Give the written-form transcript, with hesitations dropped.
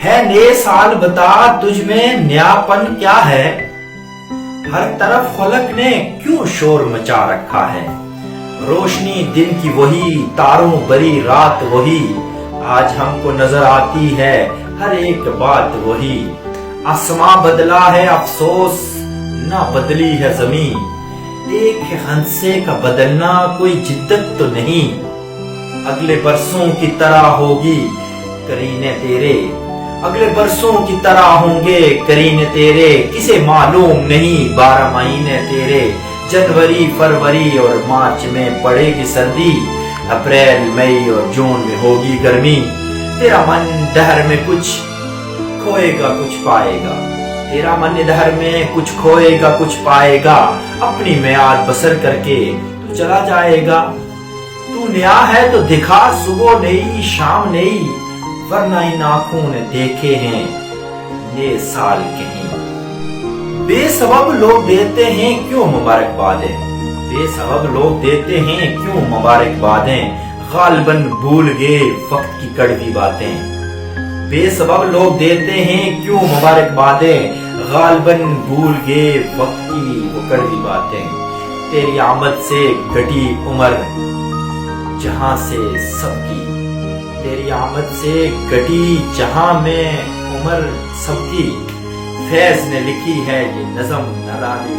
ہے نئے سال بتا تجھ میں نیاپن کیا ہے؟ ہر طرف فلک نے کیوں شور مچا رکھا ہے؟ روشنی دن کی وہی، تاروں بری رات وہی، آج ہم کو نظر آتی ہے ہر ایک بات وہی۔ آسماں بدلا ہے افسوس نہ بدلی ہے زمین، ایک ہے ہنسے کا بدلنا کوئی جدت تو نہیں۔ اگلے برسوں کی طرح ہوگی کرینے تیرے، اگلے برسوں کی طرح ہوں گے کرینے تیرے، کسے معلوم نہیں 12 مہینے تیرے، جنوری فروری اور مارچ میں پڑے گی سردی، اپریل مئی اور جون میں ہوگی گرمی۔ تیرا من دہر میں کچھ کھوئے گا کچھ پائے گا، تیرا من دہر میں کچھ کھوئے گا کچھ پائے گا، اپنی میعاد بسر کر کے تو چلا جائے گا۔ تو نیا ہے تو دکھا صبح نئی شام نئی، ورنہ ان آنکھوں نے دیکھے ہیں یہ سال کہیں۔ بے سبب لوگ دیتے ہیں کیوں مبارکبادیں، بے سبب لوگ دیتے ہیں کیوں مبارکبادیں، غالباً بھول گئے وقت کی کڑوی باتیں۔ بے سبب لوگ دیتے ہیں کیوں مبارکبادیں، غالباً بھول گئے وقت کی وہ کڑوی باتیں۔ تیری آمد سے گھٹی عمر جہاں سے سب کی، تیری آمد سے گھٹی جہاں میں عمر سب کی، فیض نے لکھی ہے یہ نظم نرالی